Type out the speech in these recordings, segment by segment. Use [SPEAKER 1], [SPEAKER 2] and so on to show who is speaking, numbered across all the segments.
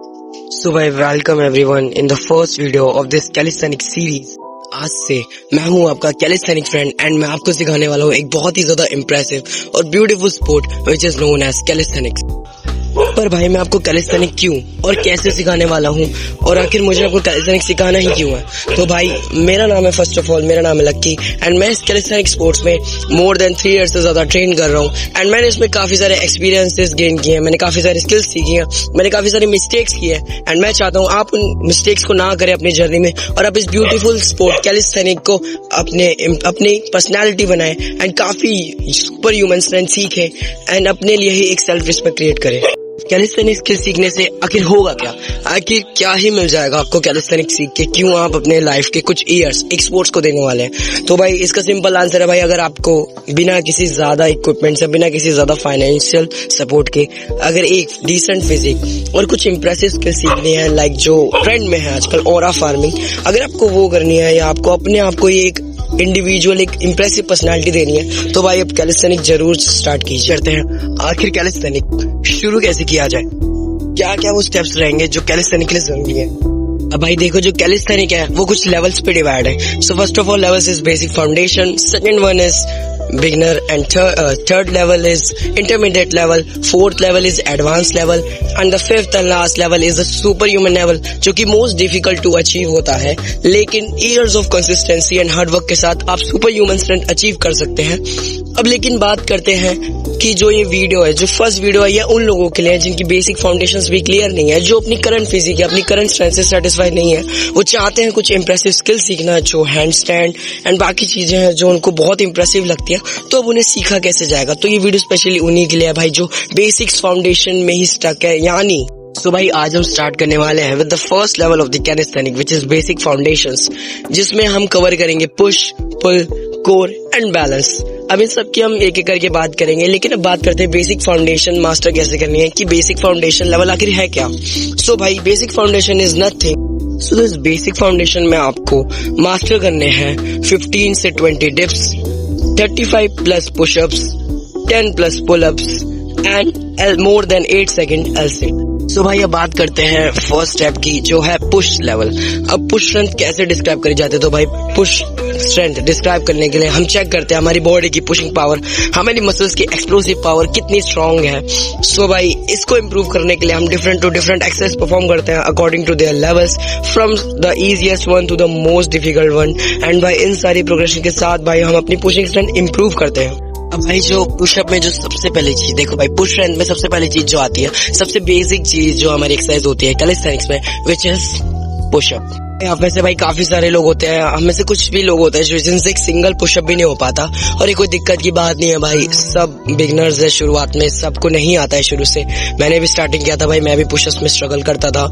[SPEAKER 1] So I welcome everyone in the first video of this calisthenics series. आज से मैं हूं आपका कैलिस्थेनिक फ्रेंड एंड मैं आपको सिखाने वाला हूं एक बहुत ही ज्यादा इम्प्रेसिव और beautiful sport which is known as calisthenics. पर भाई मैं आपको कैलिस्थेनिक क्यों और कैसे सिखाने वाला हूं और आखिर मुझे आपको कैलिस्थेनिक सिखाना ही क्यों है। तो भाई मेरा नाम है, फर्स्ट ऑफ ऑल मेरा नाम है लक्की एंड मैं इस कैलिस्थेनिक स्पोर्ट्स में मोर देन 3 इयर्स से ज्यादा ट्रेन कर रहा हूं एंड मैंने इसमें काफी सारे एक्सपीरियंसेस गेन किए हैं, मैंने काफी सारे स्किल्स सीखी हैं, मैंने काफी सारे मिस्टेक्स किए हैं एंड मैं चाहता हूं आप उन मिस्टेक्स को ना करें अपनी जर्नी में और आप इस ब्यूटीफुल स्पोर्ट कैलिस्थेनिक को अपनी पर्सनैलिटी बनाएं एंड काफी सुपर ह्यूमन स्ट्रेंथ सीखें एंड अपने लिए ही एक सेल्फ रिस्पेक्ट क्रिएट करें। कैलिस्थेनिक्स स्किल सीखने से आखिर होगा क्या, आखिर क्या ही मिल जाएगा आपको कैलिस्थेनिक्स सीख के, क्यों आप अपने लाइफ के कुछ इयर्स एक स्पोर्ट्स को देने वाले हैं। तो भाई इसका सिंपल आंसर है भाई, अगर आपको बिना किसी ज्यादा इक्विपमेंट से, बिना किसी ज्यादा फाइनेंशियल सपोर्ट के अगर एक डिसेंट फिजिक और कुछ इंप्रेसिव स्किल सीखनी है, लाइक जो ट्रेंड में है आजकल ऑरा फार्मिंग, अगर आपको वो करनी है या आपको अपने आप को एक इंडिविजुअल एक इम्प्रेसिव पर्सनालिटी देनी है, तो भाई अब कैलिस्थेनिक जरूर स्टार्ट कीजिए। करते हैं आखिर कैलिस्थेनिक शुरू कैसे किया जाए, क्या क्या वो स्टेप्स रहेंगे जो कैलिस्थेनिक के लिए जरूरी है। अब भाई देखो, जो कैलिस्थेनिक है वो कुछ लेवल्स पे डिवाइड है। So first of all levels is basic foundation, second one is beginner and third level is intermediate level, fourth level is advanced level and the fifth and last level is the superhuman level, जो कि most difficult to achieve होता है, लेकिन years of consistency and hard work के साथ आप superhuman strength achieve कर सकते हैं। अब लेकिन बात करते हैं कि जो ये वीडियो है, जो फर्स्ट वीडियो है, ये उन लोगों के लिए है जिनकी बेसिक फाउंडेशंस भी क्लियर नहीं है, जो अपनी करंट फिजिक या अपनी करंट स्ट्रेंथ से सेटिस्फाइड नहीं है, वो चाहते हैं कुछ इंप्रेसिव स्किल सीखना, जो हैंड स्टैंड एंड बाकी चीजें हैं जो उनको बहुत इंप्रेसिव लगती है, तो अब उन्हें सीखा कैसे जाएगा। तो ये वीडियो स्पेशली उन्हीं के लिए है भाई जो बेसिक्स फाउंडेशन में ही स्टक है। यानी तो भाई आज हम स्टार्ट करने वाले हैं with the first level of the calisthenic which is basic foundations, जिसमें हम कवर करेंगे push, pull, core and balance. अब इन सब की हम एक एक करके बात करेंगे, लेकिन अब बात करते हैं बेसिक फाउंडेशन मास्टर कैसे करनी है, कि बेसिक फाउंडेशन लेवल आखिर है क्या। सो भाई basic foundation is nothing. So this basic foundation में आपको मास्टर करने हैं 15 से 20 dips, 35 plus pushups, 10 plus pullups and more than 8 second L sit. So भाई अब बात करते हैं फर्स्ट स्टेप की, जो है पुश लेवल। अब पुश स्ट्रेंथ कैसे डिस्क्राइब करी जाती है, तो भाई पुश स्ट्रेंथ डिस्क्राइब करने के लिए हम चेक करते हैं हमारी बॉडी की पुशिंग पावर, हमारी मसल्स की एक्सप्लोसिव पावर कितनी स्ट्रांग है। सो भाई इसको इम्प्रूव करने के लिए हम different to different exercise perform करते हैं according to their levels, from the easiest one to the most difficult one. And भाई इन सारी प्रोग्रेशन के साथ भाई हम अपनी पुशिंग स्ट्रेंथ इम्प्रूव करते हैं। अब भाई जो पुशअप में जो सबसे पहली चीज, देखो भाई पुश स्ट्रेंथ में सबसे पहली चीज जो आती है, सबसे बेसिक चीज जो हमारी एक्सरसाइज होती है कैलिस्थेनिक्स में, विच इज पुशअप। आप में से भाई काफी सारे लोग होते हैं, हम में से कुछ भी लोग होते हैं जिनसे एक सिंगल पुशअप भी नहीं हो पाता, और ये कोई दिक्कत की बात नहीं है भाई, सब बिगनर्स है शुरुआत में, सबको नहीं आता है शुरू से। मैंने भी स्टार्टिंग किया था भाई, मैं भी पुशअप्स में स्ट्रगल करता था।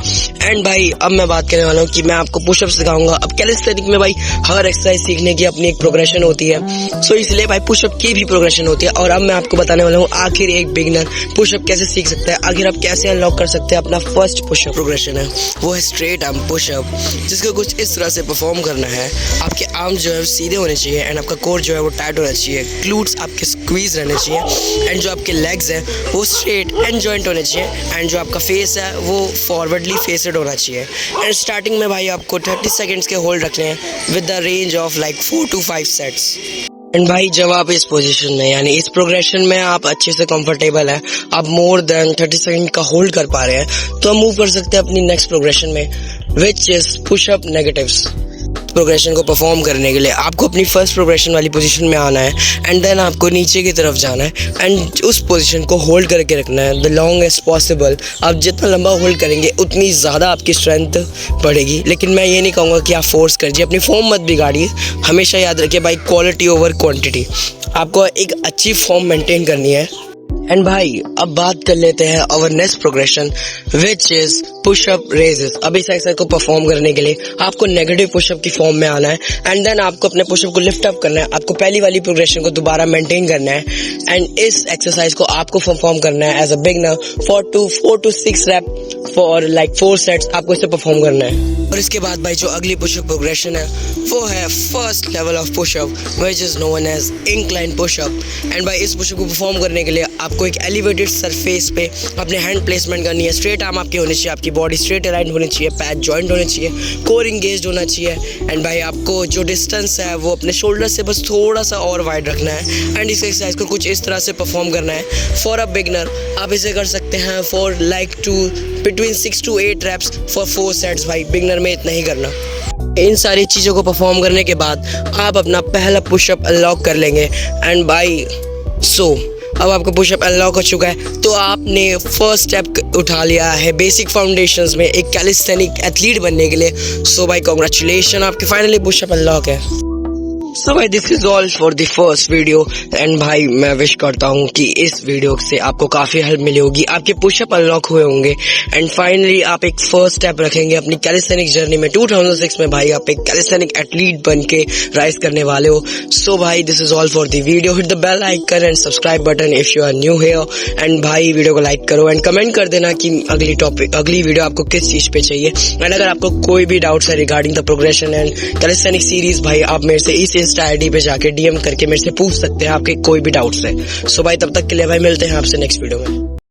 [SPEAKER 1] एंड भाई अब मैं बात करने वाला हूँ कि मैं आपको पुशअप सिखाऊंगा। अब कैलिस्थेनिक में भाई हर एक्सरसाइज सीखने की अपनी एक प्रोग्रेशन होती है, सो इसलिए भाई पुशअप की भी प्रोग्रेशन होती है। और अब मैं आपको बताने वाला हूँ आखिर एक बिगनर पुशअप कैसे सीख सकता है, आखिर आप कैसे अनलॉक कर सकते हैं अपना फर्स्ट पुशअप प्रोग्रेशन है, वो है स्ट्रेट आर्म पुशअप, जिसको कुछ इस तरह से परफॉर्म करना है। आपके आर्म्स जो है सीधे होने चाहिए एंड आपका कोर जो है वो टाइट होना चाहिए, ग्लूट्स आपके स्क्वीज रहने चाहिए एंड जो आपके लेग्स हैं वो स्ट्रेट एंड जॉइंट होने चाहिए एंड जो आपका फेस है वो फॉरवर्डली फेसेड होना चाहिए। एंड स्टार्टिंग में भाई आपको 30 सेकेंड्स के होल्ड रखने हैं with the range of like 4 to 5 sets. And भाई जब आप इस पोजीशन में यानी इस प्रोग्रेशन में आप अच्छे से कंफर्टेबल है, आप मोर देन 30 सेकंड का होल्ड कर पा रहे हैं, तो हम मूव कर सकते हैं अपनी नेक्स्ट प्रोग्रेशन में, which is pushup negatives. Progression को परफॉर्म करने के लिए आपको अपनी फर्स्ट प्रोग्रेशन वाली पोजीशन में आना है एंड देन आपको नीचे की तरफ जाना है एंड उस पोजीशन को होल्ड करके रखना है द लॉन्गेस्ट पॉसिबल। आप जितना लंबा होल्ड करेंगे उतनी ज़्यादा आपकी स्ट्रेंथ बढ़ेगी, लेकिन मैं ये नहीं कहूँगा कि आप फोर्स करिए, अपनी फॉर्म मत बिगाड़िए। हमेशा याद रखिए भाई, क्वालिटी ओवर क्वांटिटी, आपको एक अच्छी फॉर्म मेंटेन करनी है। एंड भाई अब बात कर लेते हैं our next progression, which is pushup raises. अब इस एक्सरसाइज को परफॉर्म करने के लिए आपको नेगेटिव पुशअप की फॉर्म में आना है एंड देन आपको अपने पुशअप को लिफ्ट अप करना है, आपको पहली वाली प्रोग्रेशन को दोबारा मेंटेन करना है एंड इस एक्सरसाइज को आपको परफॉर्म करना है as a beginner 4 to 6 rep for like 4 sets, आपको इसे परफॉर्म करना है। और इसके बाद भाई जो अगली पुशअप प्रोग्रेशन है वो है first level of pushup, which is known as incline pushup. And भाई इस पुशअप को परफॉर्म करने के लिए आपको एक एलिवेटेड सरफेस पे अपने हैंड प्लेसमेंट करनी है। स्ट्रेट आर्म आपकी होनी चाहिए, आपकी बॉडी स्ट्रेट अलाइन होनी चाहिए, पैच जॉइंट होने चाहिए, कोर इंगेज होना चाहिए। एंड भाई आपको जो डिस्टेंस है वो अपने शोल्डर से बस थोड़ा सा और वाइड रखना है। एंड इस एक्सरसाइज को कुछ इस तरह से परफॉर्म करना है। फॉर अ बिगनर आप इसे कर सकते हैं for like two between 6 to 8 reps for 4 sets। भाई बिगनर में इतना ही करना। इन सारी चीज़ों को परफॉर्म करने के बाद आप अपना पहला पुशअप अनलॉक कर लेंगे। एंड भाई अब आपका पुशअप अनलॉक हो चुका है, तो आपने फर्स्ट स्टेप उठा लिया है बेसिक फाउंडेशंस में एक कैलिस्थेनिक एथलीट बनने के लिए। सो भाई कांग्रेचुलेशन, आपके फाइनली पुशअप अनलॉक है। सो भाई this is all for the first video. And भाई मैं विश करता हूँ कि इस वीडियो से आपको काफ़ी हेल्प मिली होगी, आपके पुशअप अनलॉक हुए होंगे एंड फाइनली आप एक फर्स्ट स्टेप रखेंगे अपनी कैलिस्थेनिक जर्नी में। 2006 में भाई आप एक कैलिस्थेनिक एथलीट बन के राइज करने वाले हो। सो भाई this is all for the video. Hit the bell icon and subscribe button if you are new here. And भाई वीडियो को लाइक करो एंड कमेंट कर देना कि अगली वीडियो आपको किस चीज़ पे चाहिए। एंड अगर आपको कोई भी डाउट्स है regarding the progression and calisthenic series, भाई आप मेरे से इस इंस्टा आईडी पे जाके डीएम करके मेरे से पूछ सकते हैं आपके कोई भी डाउट्स है। सो भाई तब तक के लिए भाई मिलते हैं आपसे नेक्स्ट वीडियो में।